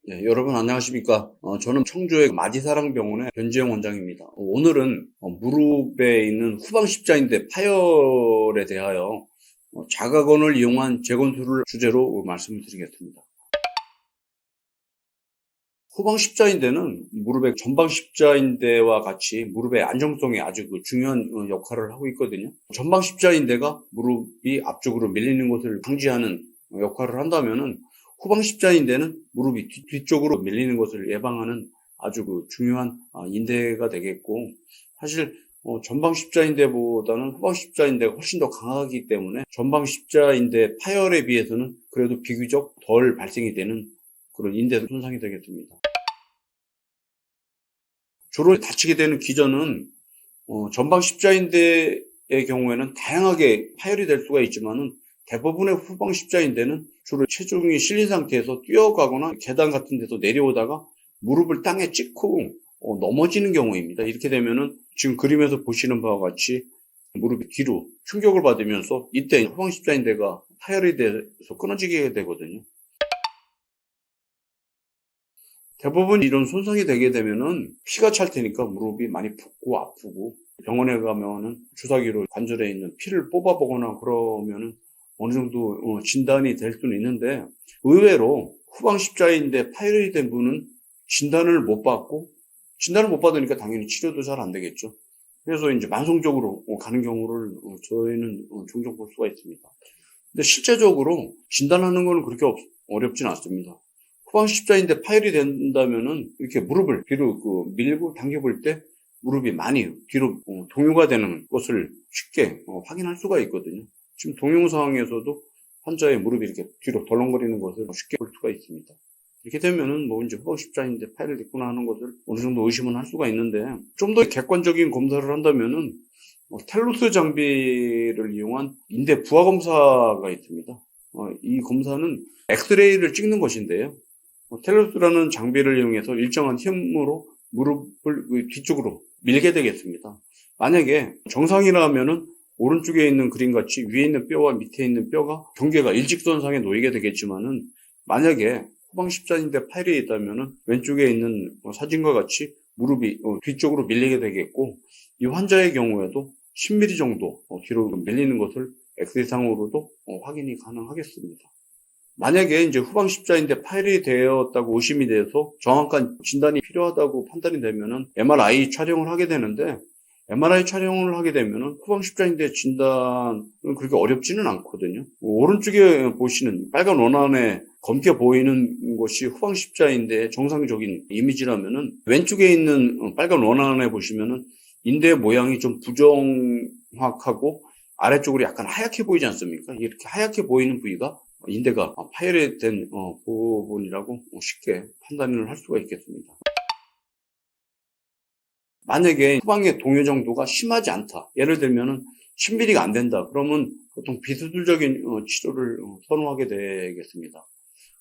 네, 여러분 안녕하십니까? 저는 청주의 마디사랑병원의 변지영 원장입니다. 오늘은 무릎에 있는 후방십자인대 파열에 대하여 자가건을 이용한 재건술을 주제로 말씀을 드리겠습니다. 후방십자인대는 무릎의 전방십자인대와 같이 무릎의 안정성에 아주 중요한 역할을 하고 있거든요. 전방십자인대가 무릎이 앞쪽으로 밀리는 것을 방지하는 역할을 한다면은 후방십자인대는 무릎이 뒤쪽으로 밀리는 것을 예방하는 아주 중요한 인대가 되겠고, 사실 전방십자인대보다는 후방십자인대가 훨씬 더 강하기 때문에 전방십자인대 파열에 비해서는 그래도 비교적 덜 발생이 되는 그런 인대 손상이 되겠습니다. 주로 다치게 되는 기전은 전방십자인대의 경우에는 다양하게 파열이 될 수가 있지만은 대부분의 후방십자인대는 주로 체중이 실린 상태에서 뛰어가거나 계단 같은 데서 내려오다가 무릎을 땅에 찍고 넘어지는 경우입니다. 이렇게 되면은 지금 그림에서 보시는 바와 같이 무릎이 뒤로 충격을 받으면서 이때 후방십자인대가 파열이 돼서 끊어지게 되거든요. 대부분 이런 손상이 되게 되면은 피가 찰 테니까 무릎이 많이 붓고 아프고, 병원에 가면은 주사기로 관절에 있는 피를 뽑아보거나 그러면은 어느 정도 진단이 될 수는 있는데, 의외로 후방십자인대 파열이 된 분은 진단을 못 받으니까 당연히 치료도 잘 안 되겠죠. 그래서 이제 만성적으로 가는 경우를 저희는 종종 볼 수가 있습니다. 근데 실제적으로 진단하는 건 그렇게 어렵진 않습니다. 후방십자인대 파열이 된다면은 이렇게 무릎을 뒤로 밀고 당겨볼 때 무릎이 많이 뒤로 동요가 되는 것을 쉽게 확인할 수가 있거든요. 지금 동영상에서도 환자의 무릎이 이렇게 뒤로 덜렁거리는 것을 쉽게 볼 수가 있습니다. 이렇게 되면은 이제 후방십자인대 파열이 됐구나 하는 것을 어느 정도 의심은 할 수가 있는데, 좀 더 객관적인 검사를 한다면은 텔루스 장비를 이용한 인대 부하 검사가 있습니다. 이 검사는 엑스레이를 찍는 것인데요. 텔루스라는 장비를 이용해서 일정한 힘으로 무릎을 뒤쪽으로 밀게 되겠습니다. 만약에 정상이라면은 오른쪽에 있는 그림같이 위에 있는 뼈와 밑에 있는 뼈가 경계가 일직선상에 놓이게 되겠지만은, 만약에 후방십자인대 파열이 있다면은 왼쪽에 있는 사진과 같이 무릎이 뒤쪽으로 밀리게 되겠고, 이 환자의 경우에도 10mm 정도 뒤로 밀리는 것을 엑스레이상으로도 확인이 가능하겠습니다. 만약에 이제 후방십자인대 파열이 되었다고 의심이 돼서 정확한 진단이 필요하다고 판단이 되면은 MRI 촬영을 하게 되는데, MRI 촬영을 하게 되면은 후방십자인대 진단은 그렇게 어렵지는 않거든요. 오른쪽에 보시는 빨간 원안에 검게 보이는 것이 후방십자인대의 정상적인 이미지라면은, 왼쪽에 있는 빨간 원안에 보시면은 인대 모양이 좀 부정확하고 아래쪽으로 약간 하얗게 보이지 않습니까? 이렇게 하얗게 보이는 부위가 인대가 파열이 된 부분이라고 쉽게 판단을 할 수가 있겠습니다. 만약에 후방의 동요 정도가 심하지 않다, 예를 들면은 10mm가 안 된다, 그러면 보통 비수술적인 치료를 선호하게 되겠습니다.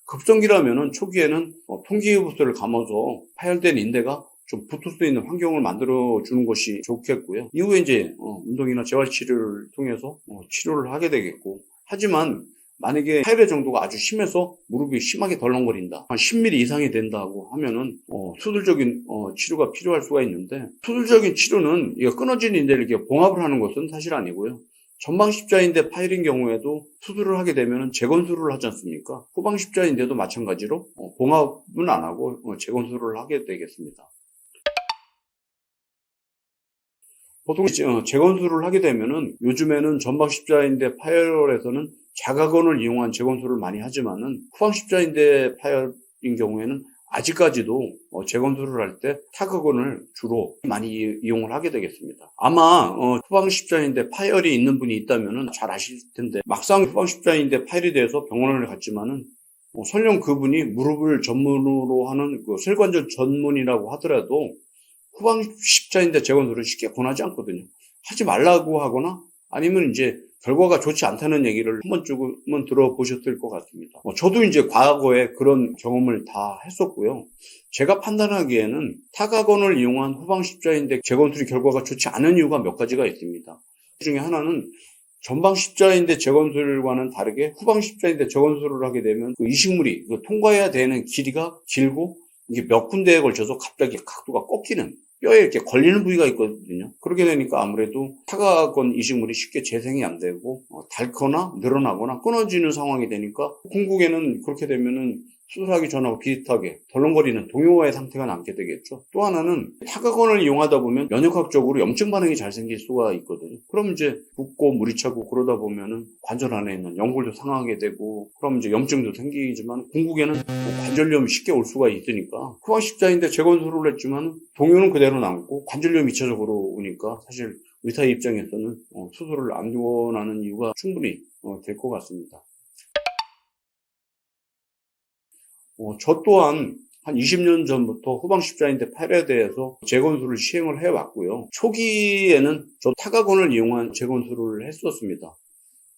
급성기라면은 초기에는 통기부스를 감아서 파열된 인대가 좀 붙을 수 있는 환경을 만들어 주는 것이 좋겠고요. 이후에 이제 운동이나 재활치료를 통해서 치료를 하게 되겠고, 하지만 만약에 파열의 정도가 아주 심해서 무릎이 심하게 덜렁거린다, 한 10mm 이상이 된다고 하면은 수술적인 치료가 필요할 수가 있는데, 수술적인 치료는 이거 끊어진 인대를 이렇게 봉합을 하는 것은 사실 아니고요. 전방십자인대 파열인 경우에도 수술을 하게 되면 재건술을 하지 않습니까? 후방십자인대도 마찬가지로 봉합은 안 하고 재건술을 하게 되겠습니다. 보통 재건술을 하게 되면은, 요즘에는 전방십자인대 파열에서는 자가건을 이용한 재건술을 많이 하지만은, 후방십자인대 파열인 경우에는 아직까지도 재건술을 할 때 타가건을 주로 많이 이용을 하게 되겠습니다. 아마 후방십자인대 파열이 있는 분이 있다면은 잘 아실 텐데, 막상 후방십자인대 파열이 돼서 병원을 갔지만은 설령 그분이 무릎을 전문으로 하는 쇄관절 전문이라고 하더라도 후방십자인대 재건술을 쉽게 권하지 않거든요. 하지 말라고 하거나 아니면 이제 결과가 좋지 않다는 얘기를 한 번쯤은 들어보셨을 것 같습니다. 저도 이제 과거에 그런 경험을 다 했었고요. 제가 판단하기에는 타가건을 이용한 후방십자인대 재건술이 결과가 좋지 않은 이유가 몇 가지가 있습니다. 그 중에 하나는 전방 십자인대 재건술과는 다르게 후방 십자인대 재건술을 하게 되면 그 이식물이 통과해야 되는 길이가 길고 이게 몇 군데에 걸쳐서 갑자기 각도가 꺾이는 뼈에 이렇게 걸리는 부위가 있거든요. 그렇게 되니까 아무래도 타각건 이식물이 쉽게 재생이 안 되고 닳거나 늘어나거나 끊어지는 상황이 되니까 궁극에는 그렇게 되면은 수술하기 전하고 비슷하게 덜렁거리는 동요와의 상태가 남게 되겠죠. 또 하나는 타각건을 이용하다 보면 면역학적으로 염증 반응이 잘 생길 수가 있거든요. 그럼 이제 붓고 물이 차고 그러다 보면은 관절 안에 있는 연골도 상하게 되고 그럼 이제 염증도 생기지만 궁극에는 관절염이 쉽게 올 수가 있으니까 후방 십자인대 재건술을 했지만 동요는 그대로 남고 관절염이 2차적으로 오니까 사실 의사 입장에서는 수술을 안 원하는 이유가 충분히 될 것 같습니다. 저 또한 한 20년 전부터 후방 십자인대 파열에 대해서 재건술을 시행을 해왔고요. 초기에는 저 타각건을 이용한 재건술을 했었습니다.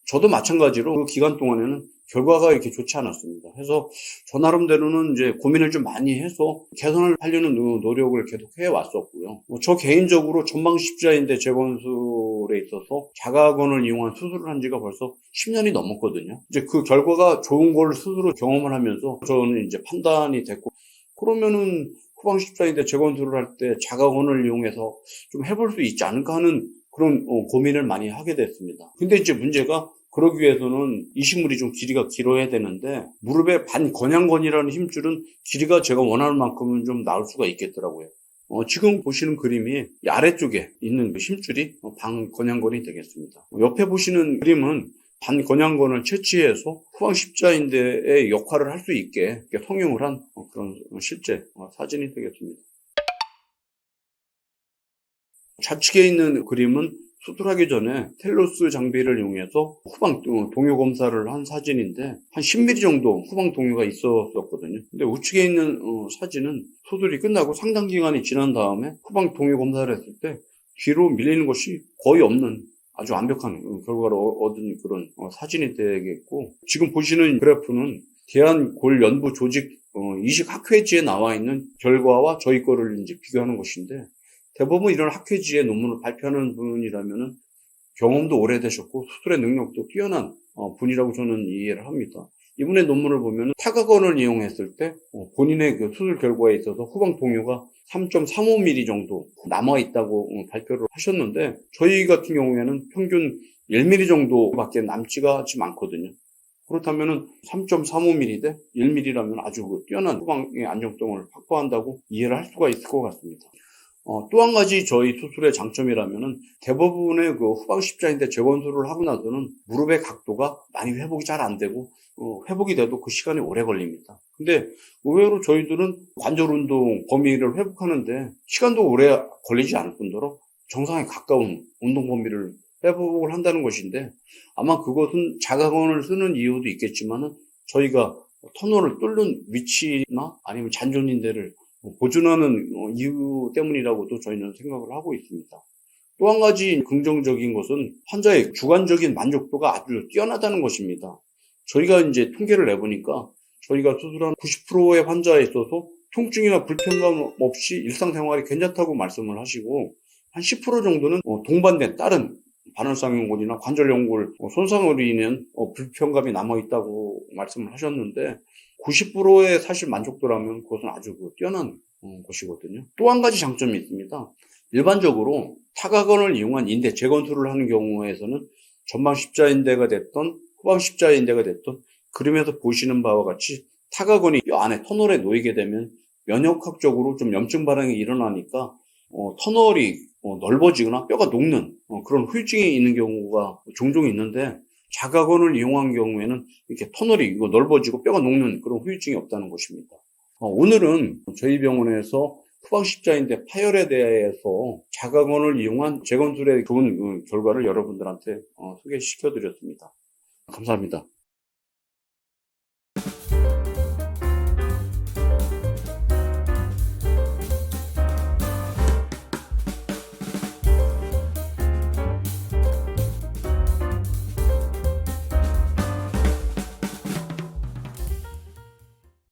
저도 마찬가지로 그 기간 동안에는 결과가 이렇게 좋지 않았습니다. 그래서 저 나름대로는 이제 고민을 좀 많이 해서 개선을 하려는 노력을 계속 해왔었고요. 저 개인적으로 전방 십자인대 재건술에 있어서 자가건을 이용한 수술을 한 지가 벌써 10년이 넘었거든요. 이제 그 결과가 좋은 걸 스스로 경험을 하면서 저는 이제 판단이 됐고, 그러면은 후방 십자인대 재건술을 할 때 자가건을 이용해서 좀 해볼 수 있지 않을까 하는 그런 고민을 많이 하게 됐습니다. 근데 이제 문제가 그러기 위해서는 이식물이 좀 길이가 길어야 되는데 무릎의 반건양건이라는 힘줄은 길이가 제가 원하는 만큼은 좀 나올 수가 있겠더라고요. 지금 보시는 그림이 이 아래쪽에 있는 그 힘줄이 반건양건이 되겠습니다. 옆에 보시는 그림은 반건양건을 채취해서 후방 십자인대의 역할을 할 수 있게 성형을 한 그런 실제 사진이 되겠습니다. 좌측에 있는 그림은 수술하기 전에 텔로스 장비를 이용해서 후방 동요 검사를 한 사진인데 한 10mm 정도 후방 동요가 있었거든요. 근데 우측에 있는 사진은 수술이 끝나고 상당 기간이 지난 다음에 후방 동요 검사를 했을 때 뒤로 밀리는 것이 거의 없는 아주 완벽한 결과를 얻은 그런 사진이 되겠고, 지금 보시는 그래프는 대한골연부조직 이식학회지에 나와 있는 결과와 저희 거를 이제 비교하는 것인데, 대부분 이런 학회지에 논문을 발표하는 분이라면은 경험도 오래되셨고 수술의 능력도 뛰어난 분이라고 저는 이해를 합니다. 이분의 논문을 보면 타각건을 이용했을 때 본인의 그 수술 결과에 있어서 후방 동요가 3.35mm 정도 남아있다고 발표를 하셨는데, 저희 같은 경우에는 평균 1mm 정도밖에 남지가 않거든요. 그렇다면 3.35mm 대 1mm라면 아주 뛰어난 후방의 안정성을 확보한다고 이해를 할 수가 있을 것 같습니다. 또 한 가지 저희 수술의 장점이라면은 대부분의 그 후방 십자인대 재건술을 하고 나서는 무릎의 각도가 많이 회복이 잘 안 되고 회복이 돼도 그 시간이 오래 걸립니다. 근데 의외로 저희들은 관절 운동 범위를 회복하는데 시간도 오래 걸리지 않을 뿐더러 정상에 가까운 운동 범위를 회복을 한다는 것인데, 아마 그것은 자가건을 쓰는 이유도 있겠지만은 저희가 터널을 뚫는 위치나 아니면 잔존인대를 보존하는 이유 때문이라고도 저희는 생각을 하고 있습니다. 또 한 가지 긍정적인 것은 환자의 주관적인 만족도가 아주 뛰어나다는 것입니다. 저희가 이제 통계를 내보니까 저희가 수술한 90%의 환자에 있어서 통증이나 불편감 없이 일상생활이 괜찮다고 말씀을 하시고, 한 10% 정도는 동반된 다른 반월상연골이나 관절연골 손상으로 인한 불편감이 남아있다고 말씀을 하셨는데, 90%의 사실 만족도라면 그것은 아주 뛰어난 것이거든요. 또 한 가지 장점이 있습니다. 일반적으로 타각건을 이용한 인대 재건술을 하는 경우에서는 전방 십자인대가 됐던 후방 십자인대가 됐던 그림에서 보시는 바와 같이 타각건이 이 안에 터널에 놓이게 되면 면역학적으로 좀 염증 반응이 일어나니까 터널이 넓어지거나 뼈가 녹는 그런 후유증이 있는 경우가 종종 있는데, 자가건을 이용한 경우에는 이렇게 터널이 넓어지고 뼈가 녹는 그런 후유증이 없다는 것입니다. 오늘은 저희 병원에서 후방 십자인대 파열에 대해서 자가건을 이용한 재건술의 좋은 결과를 여러분들한테 소개시켜 드렸습니다. 감사합니다.